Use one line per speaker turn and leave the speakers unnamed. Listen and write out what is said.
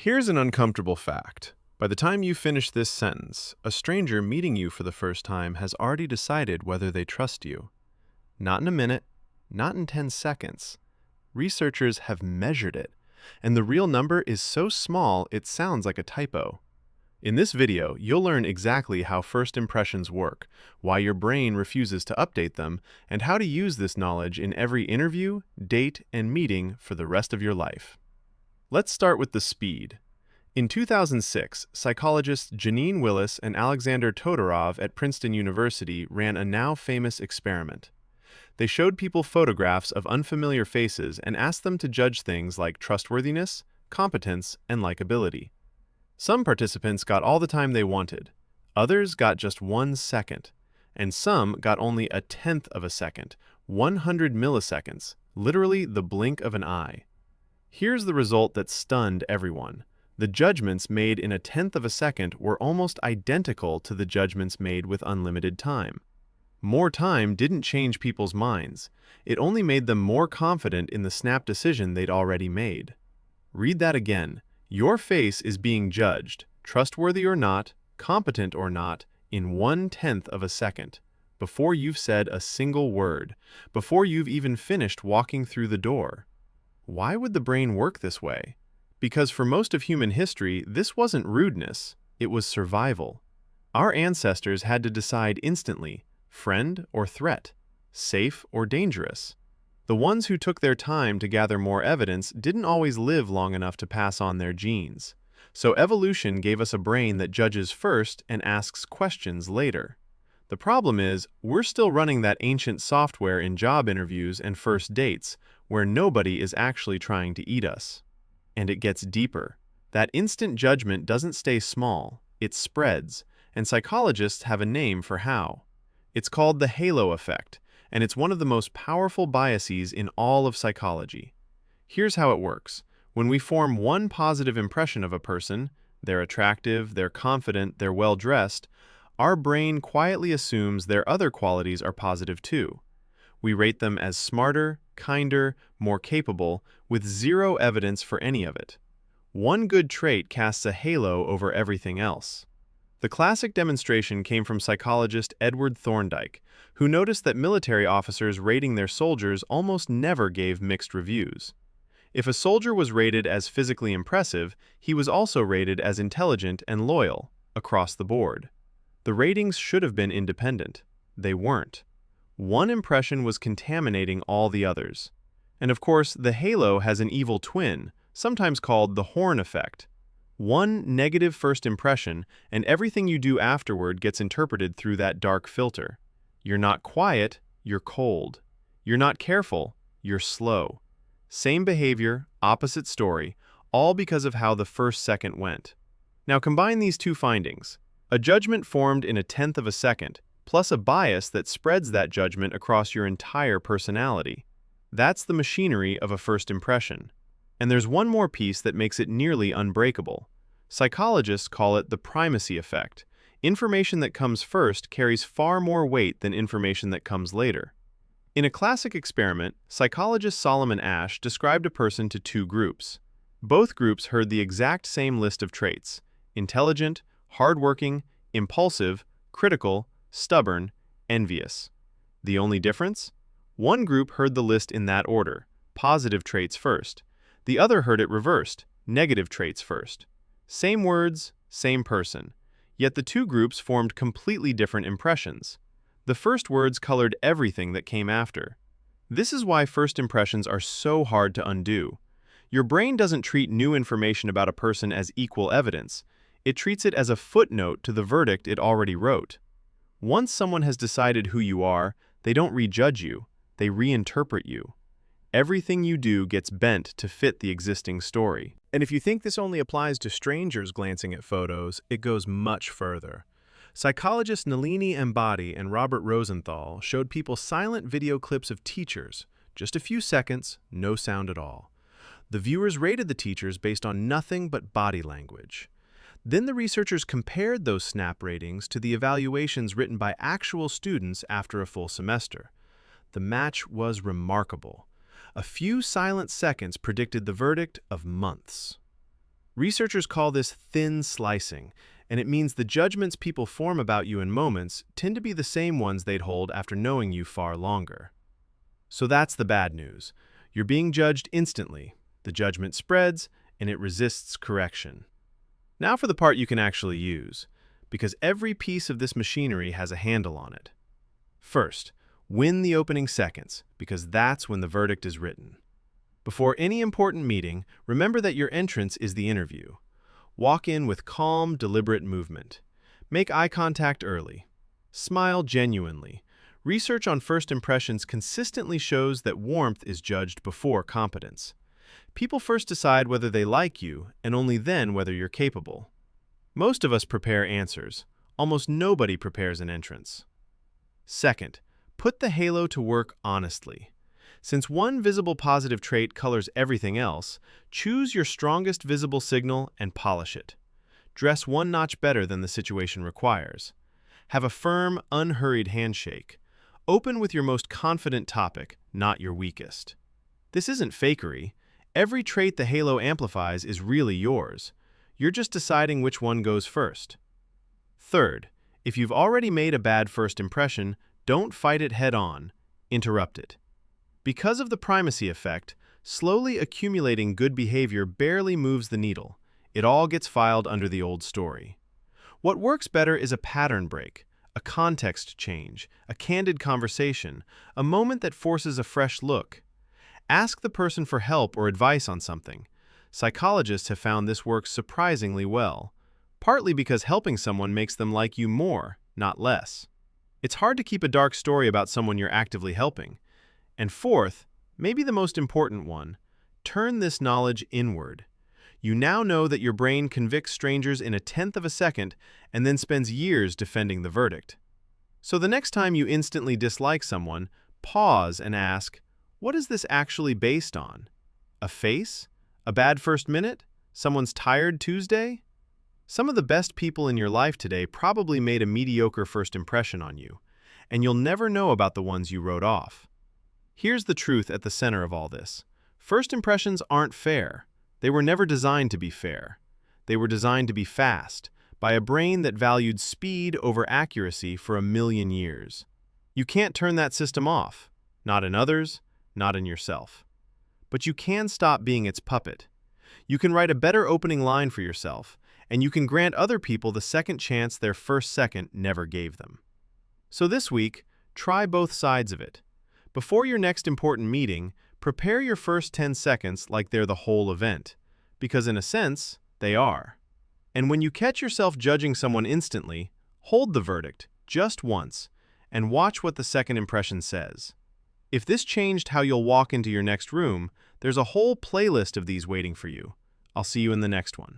Here's an uncomfortable fact. By the time you finish this sentence, a stranger meeting you for the first time has already decided whether they trust you. Not in a minute, not in 10 seconds. Researchers have measured it, and the real number is so small it sounds like a typo. In this video, you'll learn exactly how first impressions work, why your brain refuses to update them, and how to use this knowledge in every interview, date, and meeting for the rest of your life. Let's start with the speed. In 2006, psychologists Janine Willis and Alexander Todorov at Princeton University ran a now-famous experiment. They showed people photographs of unfamiliar faces and asked them to judge things like trustworthiness, competence, and likability. Some participants got all the time they wanted, others got just 1 second, and some got only a tenth of a second, 100 milliseconds, literally the blink of an eye. Here's the result that stunned everyone. The judgments made in a tenth of a second were almost identical to the judgments made with unlimited time. More time didn't change people's minds. It only made them more confident in the snap decision they'd already made. Read that again. Your face is being judged, trustworthy or not, competent or not, in 1/10 of a second, before you've said a single word, before you've even finished walking through the door. Why would the brain work this way? Because for most of human history, this wasn't rudeness, it was survival. Our ancestors had to decide instantly, friend or threat, safe or dangerous. The ones who took their time to gather more evidence didn't always live long enough to pass on their genes. So evolution gave us a brain that judges first and asks questions later. The problem is, we're still running that ancient software in job interviews and first dates, where nobody is actually trying to eat us. And it gets deeper. That instant judgment doesn't stay small, it spreads, and psychologists have a name for how. It's called the halo effect, and it's one of the most powerful biases in all of psychology. Here's how it works. When we form one positive impression of a person, they're attractive, they're confident, they're well-dressed, our brain quietly assumes their other qualities are positive too. We rate them as smarter, kinder, more capable, with zero evidence for any of it. One good trait casts a halo over everything else. The classic demonstration came from psychologist Edward Thorndike, who noticed that military officers rating their soldiers almost never gave mixed reviews. If a soldier was rated as physically impressive, he was also rated as intelligent and loyal, across the board. The ratings should have been independent. They weren't. One impression was contaminating all the others. And of course, the halo has an evil twin, sometimes called the horn effect. One negative first impression, and everything you do afterward gets interpreted through that dark filter. You're not quiet, you're cold. You're not careful, you're slow. Same behavior, opposite story, all because of how the first second went. Now combine these two findings. A judgment formed in a tenth of a second, plus a bias that spreads that judgment across your entire personality. That's the machinery of a first impression. And there's one more piece that makes it nearly unbreakable. Psychologists call it the primacy effect. Information that comes first carries far more weight than information that comes later. In a classic experiment, psychologist Solomon Asch described a person to two groups. Both groups heard the exact same list of traits: intelligent, hardworking, impulsive, critical, stubborn, envious. The only difference? One group heard the list in that order, positive traits first. The other heard it reversed, negative traits first. Same words, same person. Yet the two groups formed completely different impressions. The first words colored everything that came after. This is why first impressions are so hard to undo. Your brain doesn't treat new information about a person as equal evidence. It treats it as a footnote to the verdict it already wrote. Once someone has decided who you are, they don't rejudge you, they reinterpret you. Everything you do gets bent to fit the existing story.
And if you think this only applies to strangers glancing at photos, it goes much further. Psychologists Nalini Ambati and Robert Rosenthal showed people silent video clips of teachers, just a few seconds, no sound at all. The viewers rated the teachers based on nothing but body language. Then the researchers compared those snap ratings to the evaluations written by actual students after a full semester. The match was remarkable. A few silent seconds predicted the verdict of months. Researchers call this thin slicing, and it means the judgments people form about you in moments tend to be the same ones they'd hold after knowing you far longer. So that's the bad news. You're being judged instantly. The judgment spreads, and it resists correction. Now for the part you can actually use, because every piece of this machinery has a handle on it. First, win the opening seconds, because that's when the verdict is written. Before any important meeting, remember that your entrance is the interview. Walk in with calm, deliberate movement. Make eye contact early. Smile genuinely. Research on first impressions consistently shows that warmth is judged before competence. People first decide whether they like you, and only then whether you're capable. Most of us prepare answers. Almost nobody prepares an entrance. Second, put the halo to work honestly. Since one visible positive trait colors everything else, choose your strongest visible signal and polish it. Dress one notch better than the situation requires. Have a firm, unhurried handshake. Open with your most confident topic, not your weakest. This isn't fakery. Every trait the halo amplifies is really yours. You're just deciding which one goes first. Third, if you've already made a bad first impression, don't fight it head-on. Interrupt it. Because of the primacy effect, slowly accumulating good behavior barely moves the needle. It all gets filed under the old story. What works better is a pattern break, a context change, a candid conversation, a moment that forces a fresh look. Ask the person for help or advice on something. Psychologists have found this works surprisingly well, partly because helping someone makes them like you more, not less. It's hard to keep a dark story about someone you're actively helping. And fourth, maybe the most important one, turn this knowledge inward. You now know that your brain convicts strangers in 1/10 of a second and then spends years defending the verdict. So the next time you instantly dislike someone, pause and ask, what is this actually based on? A face? A bad first minute? Someone's tired Tuesday? Some of the best people in your life today probably made a mediocre first impression on you, and you'll never know about the ones you wrote off. Here's the truth at the center of all this. First impressions aren't fair. They were never designed to be fair. They were designed to be fast, by a brain that valued speed over accuracy for 1,000,000 years. You can't turn that system off, not in others, not in yourself. But you can stop being its puppet. You can write a better opening line for yourself, and you can grant other people the second chance their first second never gave them. So this week, try both sides of it. Before your next important meeting, prepare your first 10 seconds like they're the whole event, because in a sense, they are. And when you catch yourself judging someone instantly, hold the verdict just once and watch what the second impression says. If this changed how you'll walk into your next room, there's a whole playlist of these waiting for you. I'll see you in the next one.